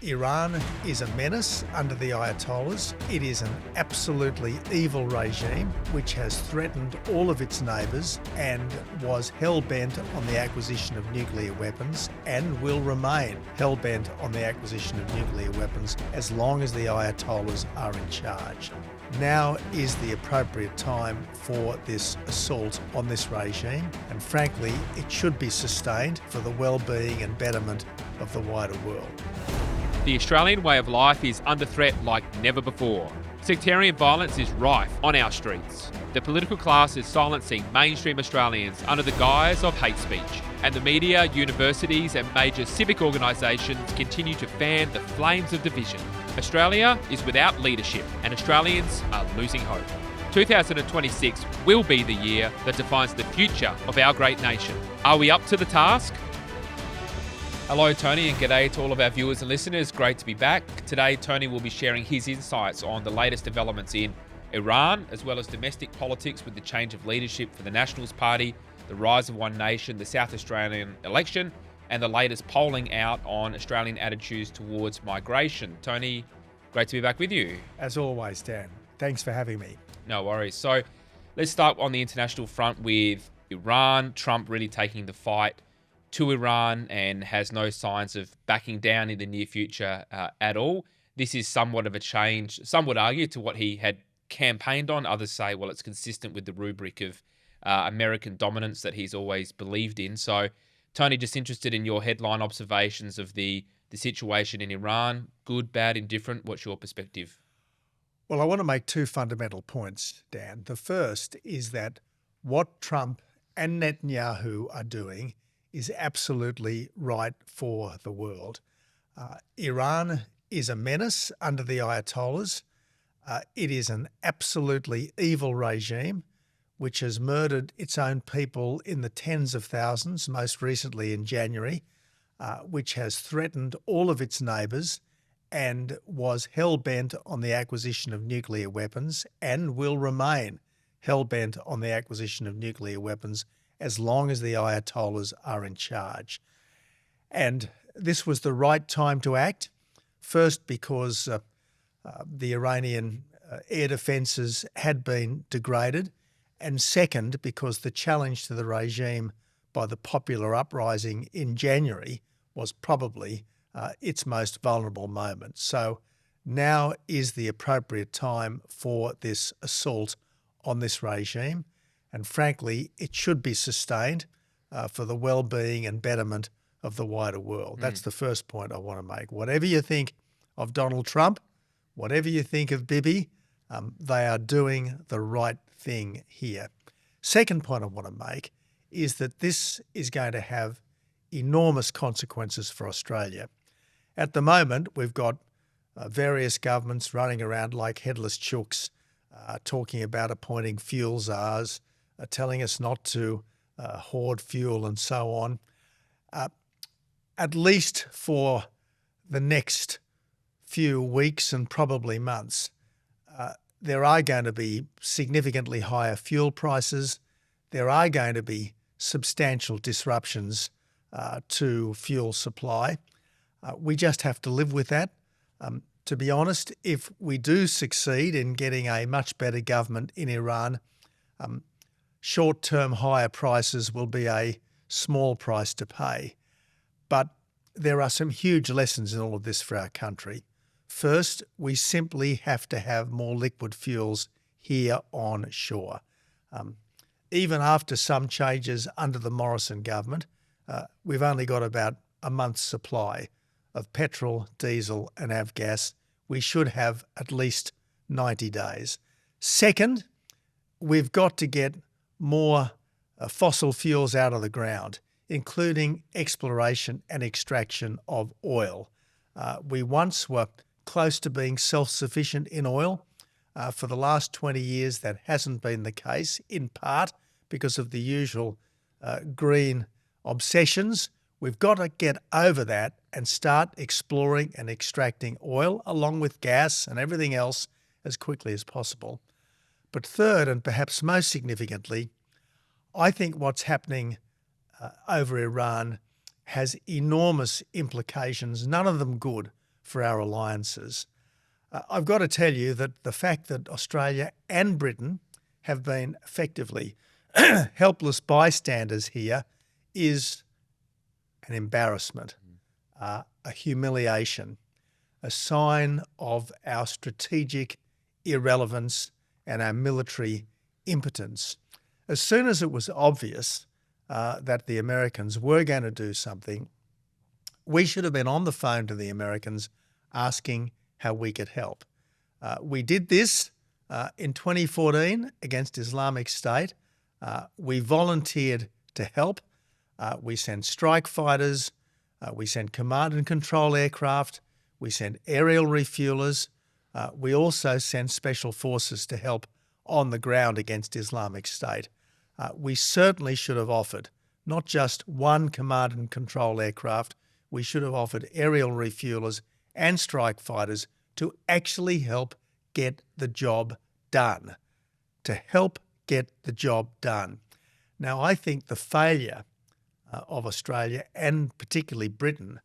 Iran is a menace under the Ayatollahs. It is an absolutely evil regime which has threatened all of its neighbours and was hell-bent on the acquisition of nuclear weapons and will remain hell-bent on the acquisition of nuclear weapons as long as the Ayatollahs are in charge. Now is the appropriate time for this assault on this regime, and frankly, it should be sustained for the well-being and betterment of the wider world. The Australian way of life is under threat like never before. Sectarian violence is rife on our streets. The political class is silencing mainstream Australians under the guise of hate speech. And the media, universities and major civic organisations continue to fan the flames of division. Australia is without leadership and Australians are losing hope. 2026 will be the year that defines the future of our great nation. Are we up to the task? Hello Tony, and g'day to all of our viewers and listeners. Great to be back. Today Tony will be sharing his insights on the latest developments in Iran, as well as domestic politics with the change of leadership for the Nationals Party, the rise of One Nation, the South Australian election, and the latest polling out on Australian attitudes towards migration. Tony, great to be back with you. As always, Dan. Thanks for having me. No worries. So let's start on the international front with Iran. Trump really taking the fight to Iran and has no signs of backing down in the near future at all. This is somewhat of a change, some would argue, to what he had campaigned on. Others say, well, it's consistent with the rubric of American dominance that he's always believed in. So, Tony, just interested in your headline observations of the situation in Iran. Good, bad, indifferent? What's your perspective? Well, I want to make two fundamental points, Dan. The first is that what Trump and Netanyahu are doing is absolutely right for the world. Iran is a menace under the Ayatollahs. It is an absolutely evil regime which has murdered its own people in the tens of thousands, most recently in January, which has threatened all of its neighbours and was hell-bent on the acquisition of nuclear weapons and will remain hell-bent on the acquisition of nuclear weapons as long as the Ayatollahs are in charge. And this was the right time to act, first because the Iranian air defences had been degraded, and second because the challenge to the regime by the popular uprising in January was probably its most vulnerable moment. So now is the appropriate time for this assault on this regime, and frankly, it should be sustained for the well-being and betterment of the wider world. That's the first point I want to make. Whatever you think of Donald Trump, whatever you think of Bibi, they are doing the right thing here. Second point I want to make is that this is going to have enormous consequences for Australia. At the moment, we've got various governments running around like headless chooks, talking about appointing fuel czars, telling us not to hoard fuel and so on. At least for the next few weeks and probably months, there are going to be significantly higher fuel prices. There are going to be substantial disruptions to fuel supply. We just have to live with that. To be honest, if we do succeed in getting a much better government in Iran, short-term higher prices will be a small price to pay. But there are some huge lessons in all of this for our country. First, we simply have to have more liquid fuels here on shore. Even after some changes under the Morrison government, we've only got about a month's supply of petrol, diesel and avgas. We should have at least 90 days. Second, we've got to get more fossil fuels out of the ground, including exploration and extraction of oil. We once were close to being self-sufficient in oil. For the last 20 years, that hasn't been the case, in part because of the usual green obsessions. We've got to get over that and start exploring and extracting oil along with gas and everything else as quickly as possible. But third, and perhaps most significantly, I think what's happening over Iran has enormous implications, none of them good, for our alliances. I've got to tell you that the fact that Australia and Britain have been effectively helpless bystanders here is an embarrassment, a humiliation, a sign of our strategic irrelevance and our military impotence. As soon as it was obvious that the Americans were going to do something, we should have been on the phone to the Americans asking how we could help. We did this in 2014 against Islamic State. We volunteered to help. We sent strike fighters. We sent command and control aircraft. We sent aerial refuelers. We also sent special forces to help on the ground against Islamic State. We certainly should have offered not just one command and control aircraft. We should have offered aerial refuelers and strike fighters to actually help get the job done, to help get the job done. Now, I think the failure of Australia and particularly Britain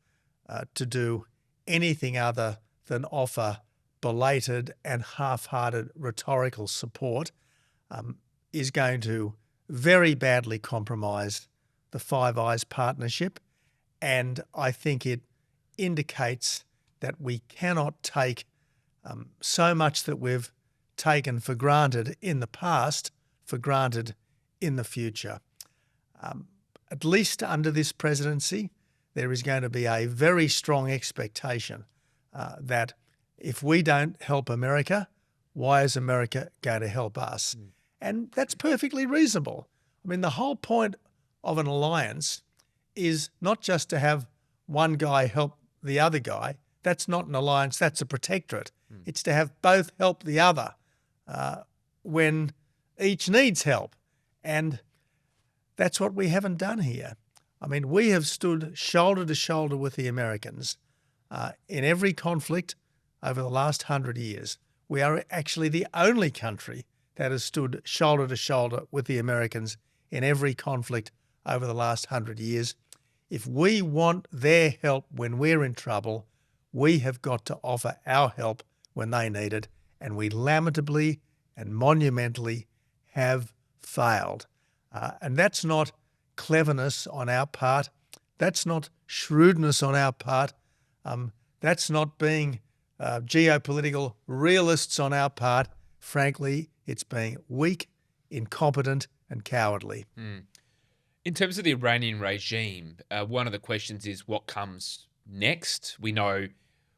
to do anything other than offer belated and half-hearted rhetorical support is going to very badly compromise the Five Eyes partnership, and I think it indicates that we cannot take so much that we've taken for granted in the past for granted in the future. At least under this presidency, there is going to be a very strong expectation that if we don't help America, why is America going to help us? And that's perfectly reasonable. I mean, the whole point of an alliance is not just to have one guy help the other guy. That's not an alliance, that's a protectorate. It's to have both help the other when each needs help. And that's what we haven't done here. I mean, we have stood shoulder to shoulder with the Americans in every conflict over the last 100 years. We are actually the only country that has stood shoulder to shoulder with the Americans in every conflict over the last 100 years. If we want their help when we're in trouble, we have got to offer our help when they need it, and we lamentably and monumentally have failed. And that's not cleverness on our part. That's not shrewdness on our part. That's not being geopolitical realists on our part. Frankly, it's being weak, incompetent, and cowardly. In terms of the Iranian regime, one of the questions is what comes next. We know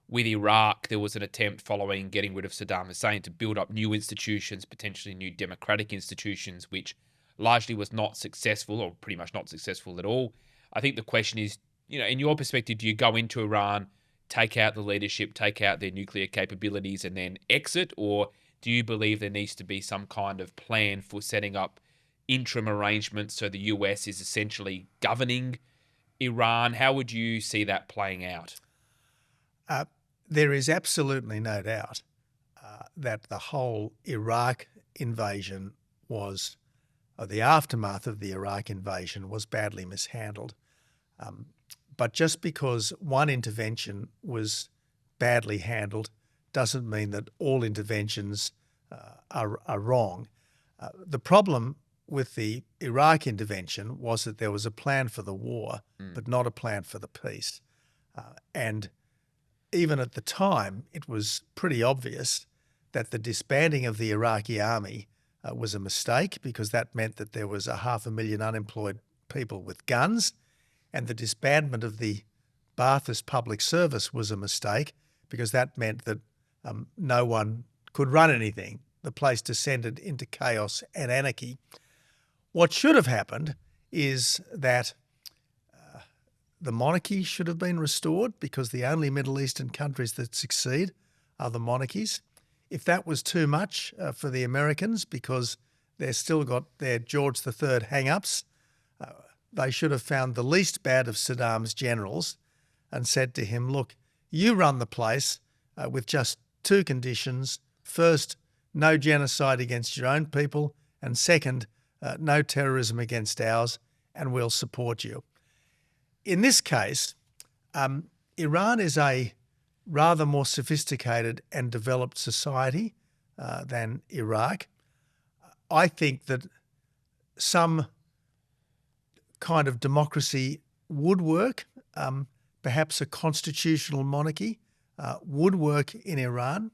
with Iraq, there was an attempt following getting rid of Saddam Hussein to build up new institutions, potentially new democratic institutions, which largely was not successful, or pretty much not successful at all. I think the question is, in your perspective, do you go into Iran, take out the leadership, take out their nuclear capabilities, and then exit? Or do you believe there needs to be some kind of plan for setting up interim arrangements so the US is essentially governing Iran? How would you see that playing out? There is absolutely no doubt that the whole Iraq invasion was, or the aftermath of the Iraq invasion was badly mishandled. But just because one intervention was badly handled doesn't mean that all interventions are wrong. The problem with the Iraq intervention was that there was a plan for the war, but not a plan for the peace. And even at the time, it was pretty obvious that the disbanding of the Iraqi army was a mistake, because that meant that there was 500,000 unemployed people with guns, and the disbandment of the Ba'athist public service was a mistake, because that meant that no one could run anything. The place descended into chaos and anarchy. What should have happened is that the monarchy should have been restored, because the only Middle Eastern countries that succeed are the monarchies. If that was too much for the Americans, because they've still got their George III hang-ups, they should have found the least bad of Saddam's generals and said to him, look, you run the place with just two conditions. First, no genocide against your own people, and second, no terrorism against ours, and we'll support you. In this case, Iran is a rather more sophisticated and developed society than Iraq. I think that some kind of democracy would work. Perhaps a constitutional monarchy would work in Iran.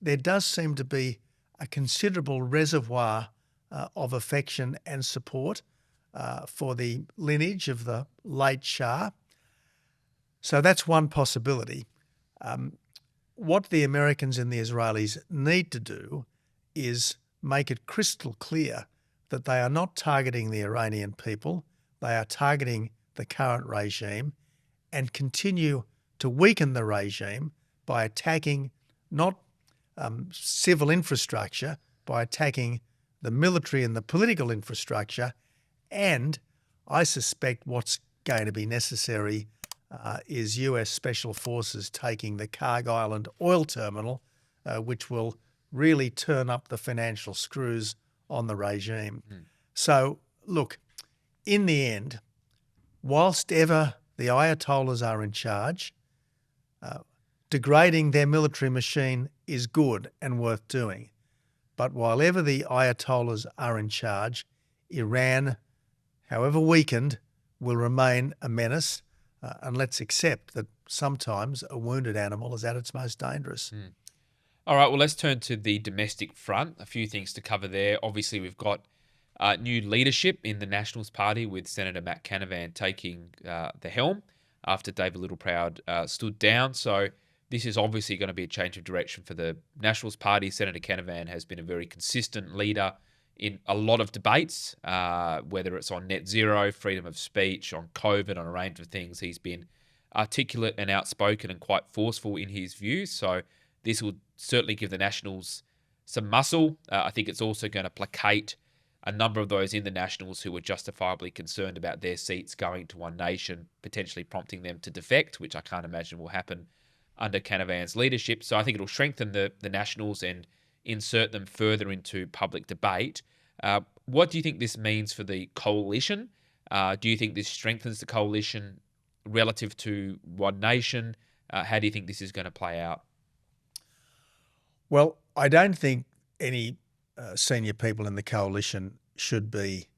There does seem to be a considerable reservoir of affection and support for the lineage of the late Shah. So that's one possibility. What the Americans and the Israelis need to do is make it crystal clear that they are not targeting the Iranian people, they are targeting the current regime, and continue to weaken the regime by attacking not civil infrastructure, by attacking the military and the political infrastructure. And I suspect what's going to be necessary is US Special Forces taking the Karg Island oil terminal, which will really turn up the financial screws on the regime. So, look, in the end, whilst ever the Ayatollahs are in charge, degrading their military machine is good and worth doing. But while ever the Ayatollahs are in charge, Iran, however weakened, will remain a menace. And let's accept that sometimes a wounded animal is at its most dangerous. All right, well, let's turn to the domestic front. A few things to cover there. Obviously, we've got new leadership in the Nationals Party with Senator Matt Canavan taking the helm after David Littleproud stood down. So this is obviously going to be a change of direction for the Nationals Party. Senator Canavan has been a very consistent leader in a lot of debates, whether it's on net zero, freedom of speech, on COVID, on a range of things. He's been articulate and outspoken and quite forceful in his views. So this will certainly give the Nationals some muscle. I think it's also going to placate a number of those in the Nationals who were justifiably concerned about their seats going to One Nation, potentially prompting them to defect, which I can't imagine will happen under Canavan's leadership. So I think it'll strengthen the Nationals and insert them further into public debate. What do you think this means for the coalition? Do you think this strengthens the coalition relative to One Nation? How do you think this is going to play out? Well, I don't think any senior people in the coalition should be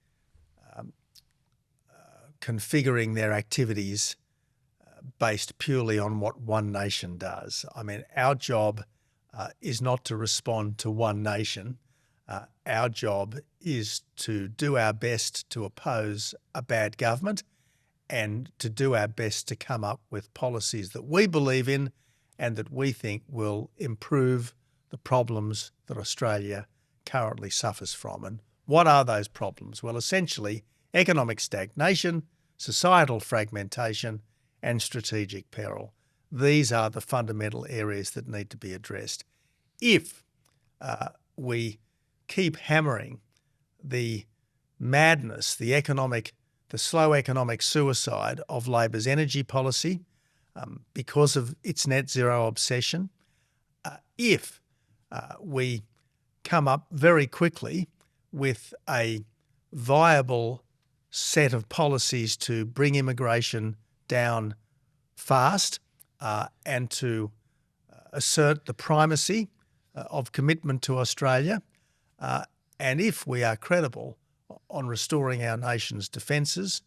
configuring their activities based purely on what One Nation does. I mean, our job is not to respond to One Nation. Our job is to do our best to oppose a bad government and to do our best to come up with policies that we believe in and that we think will improve the problems that Australia currently suffers from. And what are those problems? Well, essentially, economic stagnation, societal fragmentation, and strategic peril. These are the fundamental areas that need to be addressed. If we keep hammering the madness, the slow economic suicide of Labor's energy policy because of its net zero obsession, if we come up very quickly with a viable set of policies to bring immigration down fast and to assert the primacy of commitment to Australia, and if we are credible on restoring our nation's defences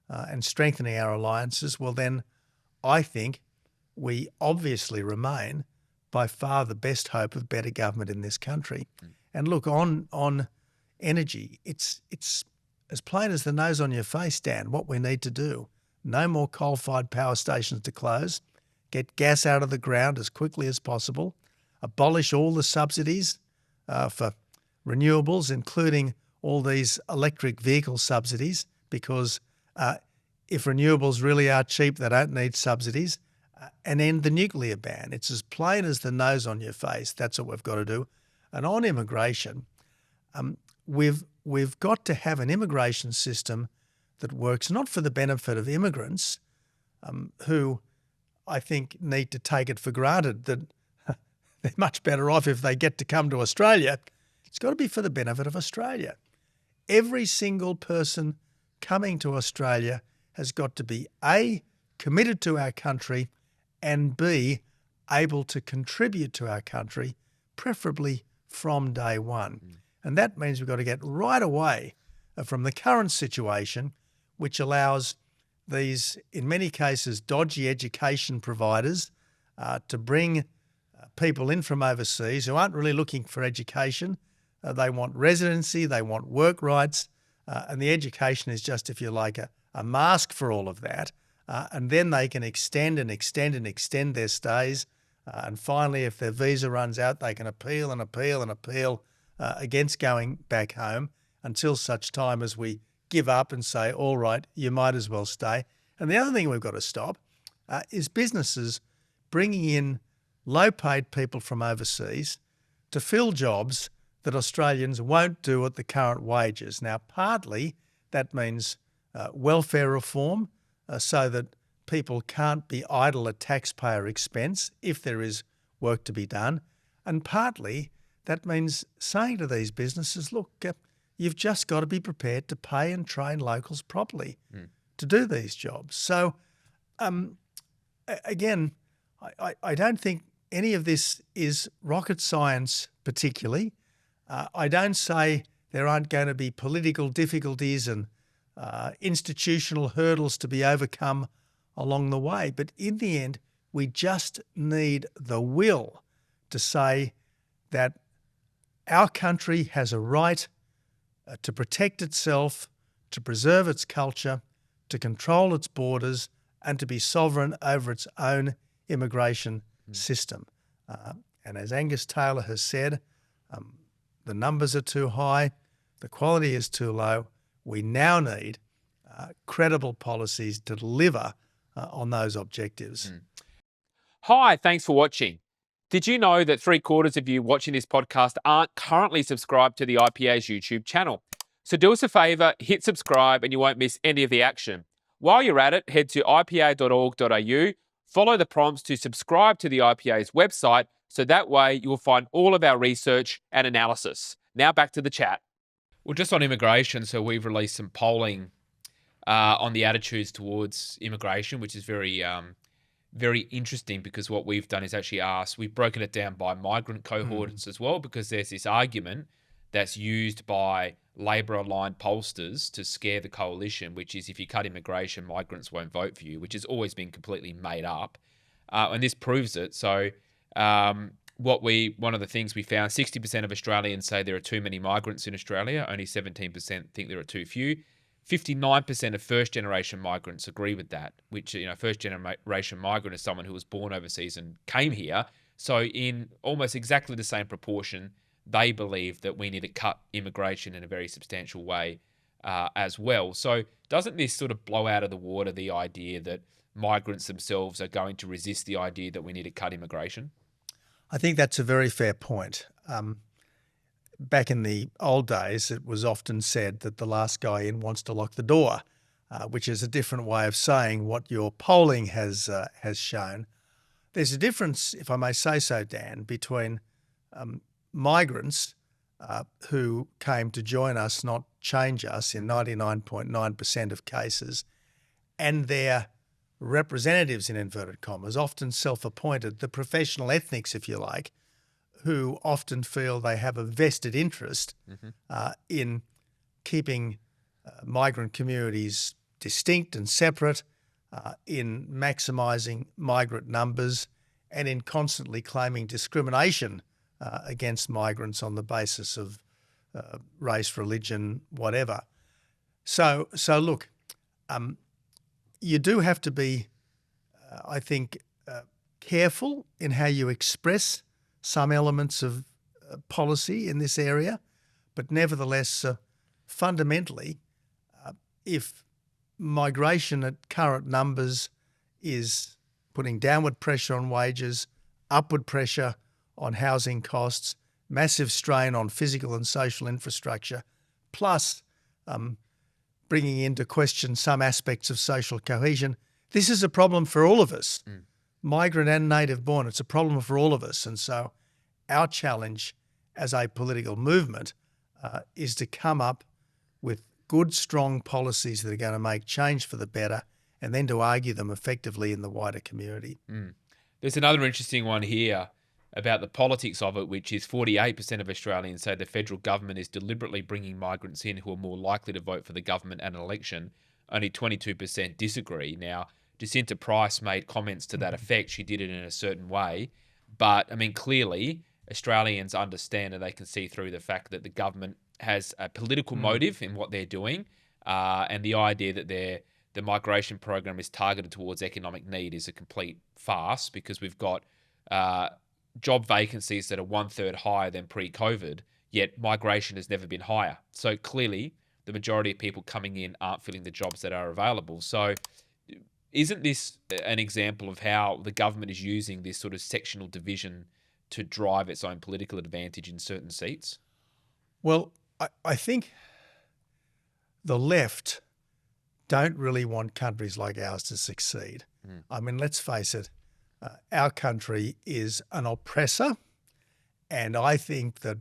and strengthening our alliances, well then I think we obviously remain by far the best hope of better government in this country. And look, on energy, it's as plain as the nose on your face, Dan, what we need to do. No more coal-fired power stations to close, get gas out of the ground as quickly as possible, abolish all the subsidies for renewables, including all these electric vehicle subsidies, because if renewables really are cheap, they don't need subsidies, and end the nuclear ban. It's as plain as the nose on your face. That's what we've got to do. And on immigration, we've got to have an immigration system that works not for the benefit of immigrants, who I think need to take it for granted that they're much better off if they get to come to Australia. It's got to be for the benefit of Australia. Every single person coming to Australia has got to be A, committed to our country, and B, able to contribute to our country, preferably from day one. And that means we've got to get right away from the current situation, which allows these, in many cases, dodgy education providers to bring people in from overseas who aren't really looking for education. They want residency, they want work rights, and the education is just, if you like, a mask for all of that. And then they can extend and extend and extend their stays. And finally, if their visa runs out, they can appeal and appeal and appeal against going back home until such time as we give up and say, all right, you might as well stay. And the other thing we've got to stop is businesses bringing in low-paid people from overseas to fill jobs that Australians won't do at the current wages. Now, partly that means welfare reform so that people can't be idle at taxpayer expense if there is work to be done. And partly that means saying to these businesses, look, you've just got to be prepared to pay and train locals properly to do these jobs. So, again, I don't think any of this is rocket science particularly. I don't say there aren't going to be political difficulties and institutional hurdles to be overcome along the way. But in the end, we just need the will to say that our country has a right to protect itself, to preserve its culture, to control its borders, and to be sovereign over its own immigration system. And as Angus Taylor has said, the numbers are too high, the quality is too low. We now need credible policies to deliver on those objectives. Hi, thanks for watching. Did you know that 3/4 of you watching this podcast aren't currently subscribed to the IPA's YouTube channel? So do us a favour, hit subscribe and you won't miss any of the action. While you're at it, head to ipa.org.au, follow the prompts to subscribe to the IPA's website so that way you will find all of our research and analysis. Now back to the chat. Well, just on immigration, so we've released some polling on the attitudes towards immigration, which is very interesting because what we've done is actually we've broken it down by migrant cohorts as well, because there's this argument that's used by Labor-aligned pollsters to scare the coalition, which is if you cut immigration, migrants won't vote for you, which has always been completely made up. And this proves it. So one of the things we found, 60% of Australians say there are too many migrants in Australia. Only 17% think there are too few. 59% of first-generation migrants agree with that, which, first-generation migrant is someone who was born overseas and came here. So in almost exactly the same proportion, they believe that we need to cut immigration in a very substantial way as well. So doesn't this sort of blow out of the water the idea that migrants themselves are going to resist the idea that we need to cut immigration? I think that's a very fair point. Back in the old days, it was often said that the last guy in wants to lock the door, which is a different way of saying what your polling has shown. There's a difference, if I may say so, Dan, between migrants who came to join us, not change us, in 99.9% of cases, and their representatives, in inverted commas, often self-appointed, the professional ethnics, if you like, who often feel they have a vested interest in keeping migrant communities distinct and separate, in maximising migrant numbers, and in constantly claiming discrimination against migrants on the basis of race, religion, whatever. So look, you do have to be, I think, careful in how you express some elements of policy in this area, but nevertheless, fundamentally, if migration at current numbers is putting downward pressure on wages, upward pressure on housing costs, massive strain on physical and social infrastructure, plus bringing into question some aspects of social cohesion, this is a problem for all of us. Migrant and native born, it's a problem for all of us. And so our challenge as a political movement is to come up with good, strong policies that are going to make change for the better, and then to argue them effectively in the wider community. There's another interesting one here about the politics of it, which is 48% of Australians say the federal government is deliberately bringing migrants in who are more likely to vote for the government at an election. Only 22% disagree. Now, Jacinta Price made comments to that effect. She did it in a certain way. But, I mean, clearly, Australians understand and they can see through the fact that the government has a political motive in what they're doing. And the idea that the migration program is targeted towards economic need is a complete farce, because we've got job vacancies that are 1/3 higher than pre-COVID, yet migration has never been higher. So clearly, the majority of people coming in aren't filling the jobs that are available. So isn't this an example of how the government is using this sort of sectional division to drive its own political advantage in certain seats? Well, I think the left don't really want countries like ours to succeed. I mean, let's face it, our country is an oppressor, and I think that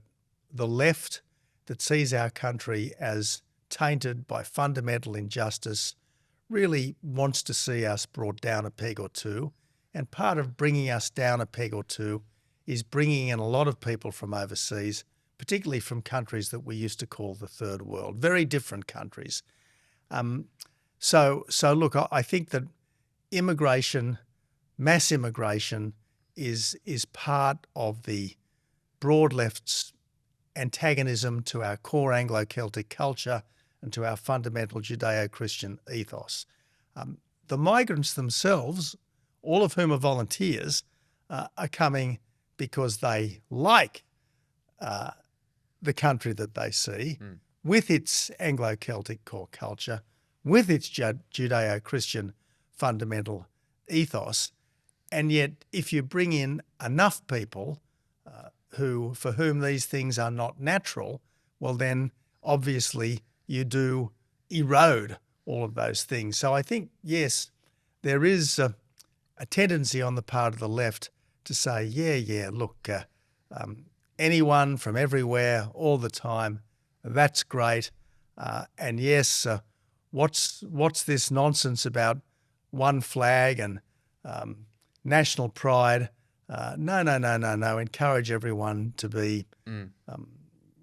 the left that sees our country as tainted by fundamental injustice really wants to see us brought down a peg or two, and part of bringing us down a peg or two is bringing in a lot of people from overseas, particularly from countries that we used to call the third world, very different countries. So look, I think that immigration, mass immigration, is part of the broad left's antagonism to our core Anglo-Celtic culture and to our fundamental Judeo-Christian ethos. The migrants themselves, all of whom are volunteers, are coming because they like the country that they see, with its Anglo-Celtic core culture, with its Judeo-Christian fundamental ethos. And yet, if you bring in enough people for whom these things are not natural, well then obviously you do erode all of those things. So I think, yes, there is a tendency on the part of the left to say, yeah, look, anyone from everywhere all the time, that's great. And yes, what's this nonsense about one flag and national pride? No. Encourage everyone to be,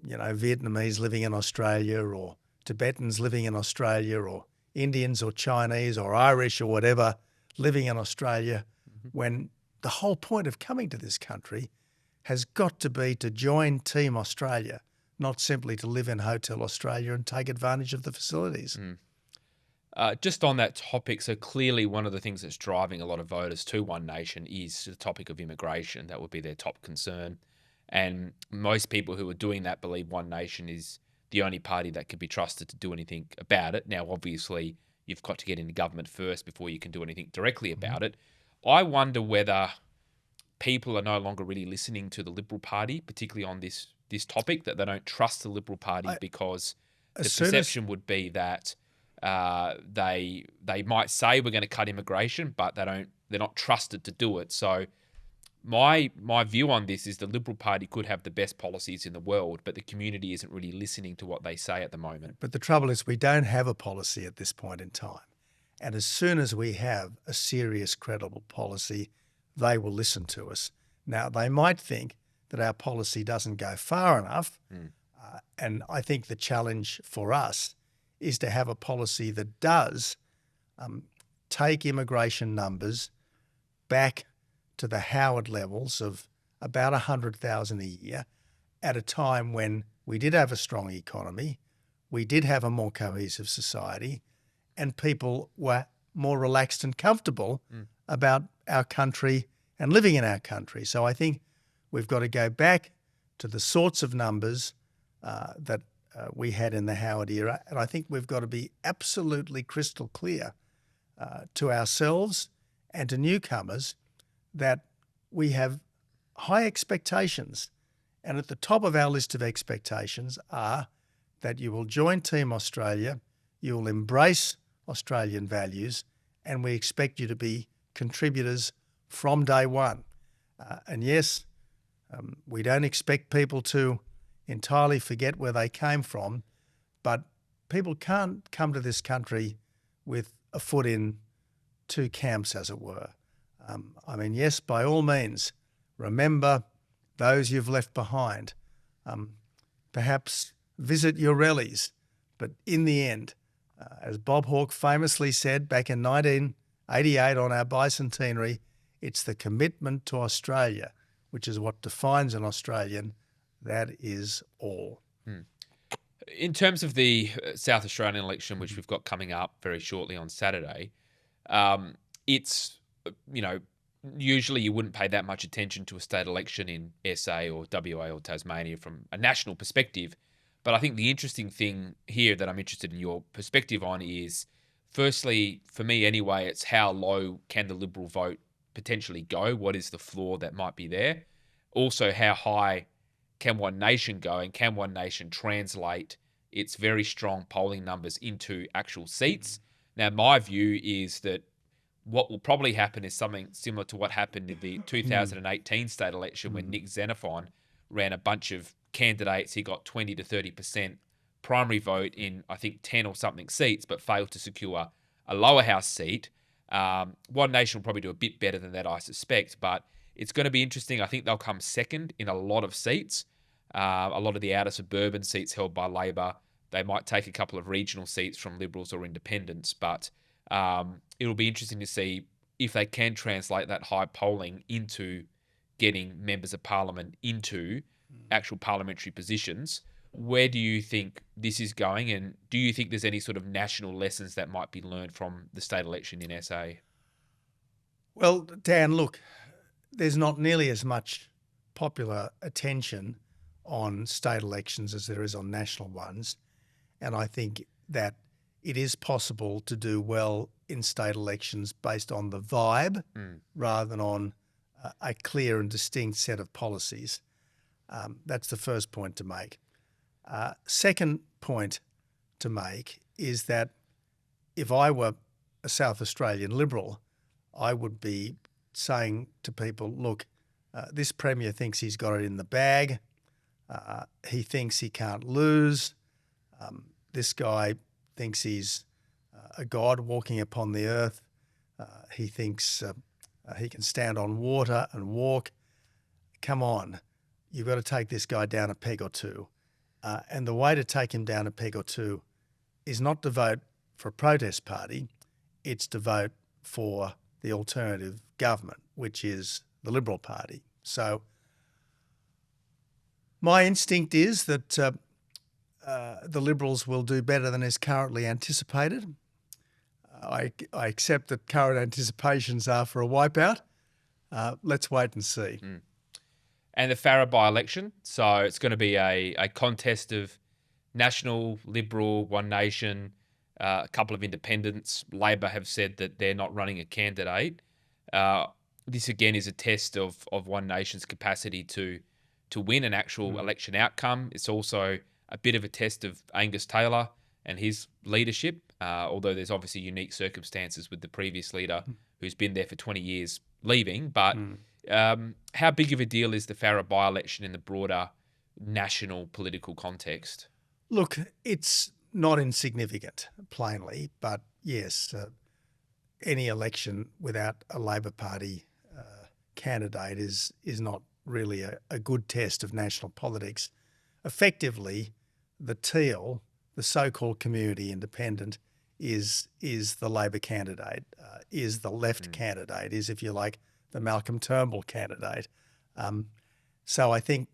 Vietnamese living in Australia, or Tibetans living in Australia, or Indians or Chinese or Irish or whatever living in Australia, when the whole point of coming to this country has got to be to join Team Australia, not simply to live in Hotel Australia and take advantage of the facilities. Just on that topic, so clearly one of the things that's driving a lot of voters to One Nation is the topic of immigration. That would be their top concern. And most people who are doing that believe One Nation is the only party that can be trusted to do anything about it. Now, obviously, you've got to get into government first before you can do anything directly about it. I wonder whether people are no longer really listening to the Liberal Party, particularly on this topic, that they don't trust the Liberal Party because the perception would be that they might say we're going to cut immigration, but they're not trusted to do it. So my view on this is the Liberal Party could have the best policies in the world, but the community isn't really listening to what they say at the moment. But the trouble is we don't have a policy at this point in time. And as soon as we have a serious, credible policy, they will listen to us. Now, they might think that our policy doesn't go far enough. And I think the challenge for us is to have a policy that does take immigration numbers back to the Howard levels of about 100,000 a year at a time when we did have a strong economy, we did have a more cohesive society, and people were more relaxed and comfortable about our country and living in our country. So I think we've got to go back to the sorts of numbers that we had in the Howard era, and I think we've got to be absolutely crystal clear to ourselves and to newcomers that we have high expectations. And at the top of our list of expectations are that you will join Team Australia, you will embrace Australian values, and we expect you to be contributors from day one. And yes, we don't expect people to entirely forget where they came from, but people can't come to this country with a foot in two camps, as it were. Yes, by all means, remember those you've left behind. Perhaps visit your rallies, but in the end, as Bob Hawke famously said back in 1988 on our bicentenary, it's the commitment to Australia, which is what defines an Australian. That is all. In terms of the South Australian election, which we've got coming up very shortly on Saturday, it's, usually you wouldn't pay that much attention to a state election in SA or WA or Tasmania from a national perspective. But I think the interesting thing here that I'm interested in your perspective on is, firstly, for me anyway, it's how low can the Liberal vote potentially go? What is the floor that might be there? Also, how high can One Nation go, and can One Nation translate its very strong polling numbers into actual seats? Now, my view is that what will probably happen is something similar to what happened in the 2018 state election when Nick Xenophon ran a bunch of candidates. He got 20 to 30% primary vote in, I think, 10 or something seats, but failed to secure a lower house seat. One Nation will probably do a bit better than that, I suspect, but it's going to be interesting. I think they'll come second in a lot of seats. A lot of the outer suburban seats held by Labor. They might take a couple of regional seats from Liberals or Independents, but it'll be interesting to see if they can translate that high polling into getting members of Parliament into actual parliamentary positions. Where do you think this is going, and do you think there's any sort of national lessons that might be learned from the state election in SA? Well, Dan, look, there's not nearly as much popular attention on state elections as there is on national ones. And I think that it is possible to do well in state elections based on the vibe rather than on a clear and distinct set of policies. That's the first point to make. Second point to make is that if I were a South Australian Liberal, I would be saying to people, look, this Premier thinks he's got it in the bag. He thinks he can't lose. This guy thinks he's a god walking upon the earth. He thinks he can stand on water and walk. Come on, you've got to take this guy down a peg or two. And the way to take him down a peg or two is not to vote for a protest party, it's to vote for the alternative government, which is the Liberal Party. So my instinct is that the Liberals will do better than is currently anticipated. I accept that current anticipations are for a wipeout. Let's wait and see. And the Farah by-election, so it's going to be a contest of National, Liberal, One Nation, a couple of independents. Labor have said that they're not running a candidate. This again is a test of One Nation's capacity to win an actual election outcome. It's also a bit of a test of Angus Taylor and his leadership, although there's obviously unique circumstances with the previous leader who's been there for 20 years leaving. But how big of a deal is the Farah by-election in the broader national political context? Look, it's not insignificant, plainly, but yes, any election without a Labor Party candidate is not really a good test of national politics. Effectively, the teal, the so-called community independent, is the Labor candidate, is the left candidate, is, if you like, the Malcolm Turnbull candidate. So I think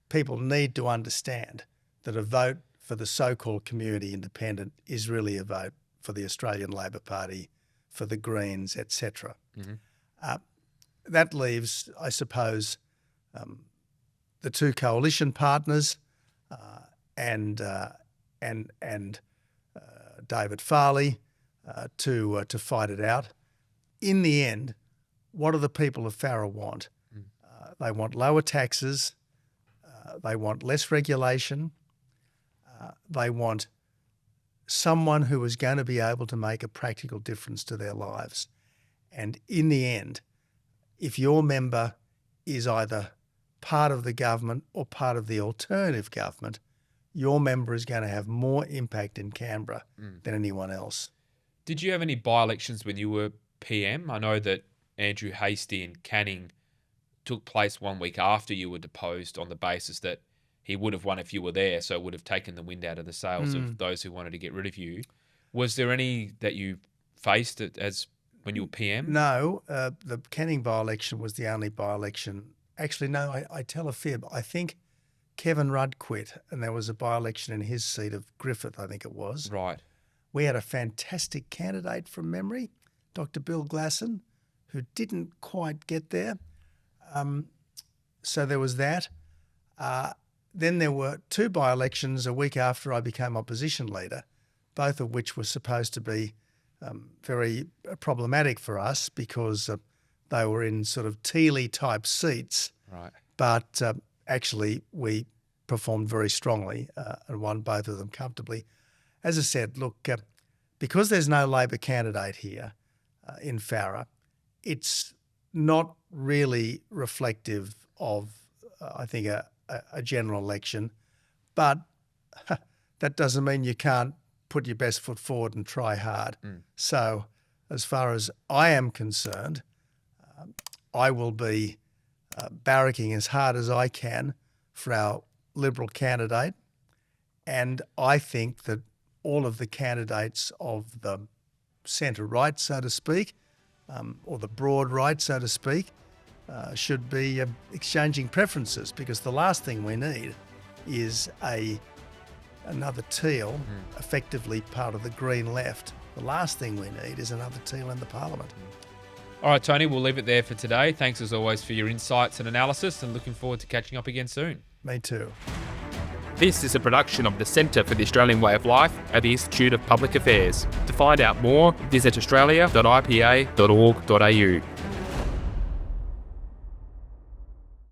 people need to understand that a vote for the so-called community independent is really a vote for the Australian Labor Party, for the Greens, etc. That leaves, I suppose, the two coalition partners and David Farley to fight it out. In the end, what do the people of Farah want? They want lower taxes. They want less regulation. They want someone who is going to be able to make a practical difference to their lives. And in the end, if your member is either part of the government or part of the alternative government, your member is going to have more impact in Canberra than anyone else. Did you have any by-elections when you were PM? I know that Andrew Hastie and Canning took place 1 week after you were deposed on the basis that he would have won if you were there, so it would have taken the wind out of the sails of those who wanted to get rid of you. Was there any that you faced as when you were PM? No, the Canning by-election was the only by-election. Actually, no, I tell a fib. I think Kevin Rudd quit, and there was a by-election in his seat of Griffith, I think it was. Right. We had a fantastic candidate from memory, Dr. Bill Glasson, who didn't quite get there. So there was that. Then there were 2 by-elections a week after I became opposition leader, both of which were supposed to be very problematic for us because they were in sort of Teely-type seats. Right. But actually we performed very strongly and won both of them comfortably. As I said, look, because there's no Labor candidate here in Farah, it's not really reflective of, I think, a general election. But that doesn't mean you can't put your best foot forward and try hard. So as far as I am concerned, I will be barracking as hard as I can for our Liberal candidate. And I think that all of the candidates of the centre-right, so to speak, or the broad right, so to speak, should be exchanging preferences, because the last thing we need is another teal, effectively part of the Green left. The last thing we need is another teal in the parliament. All right, Tony, we'll leave it there for today. Thanks as always for your insights and analysis, and looking forward to catching up again soon. Me too. This is a production of the Centre for the Australian Way of Life at the Institute of Public Affairs. To find out more, visit australia.ipa.org.au.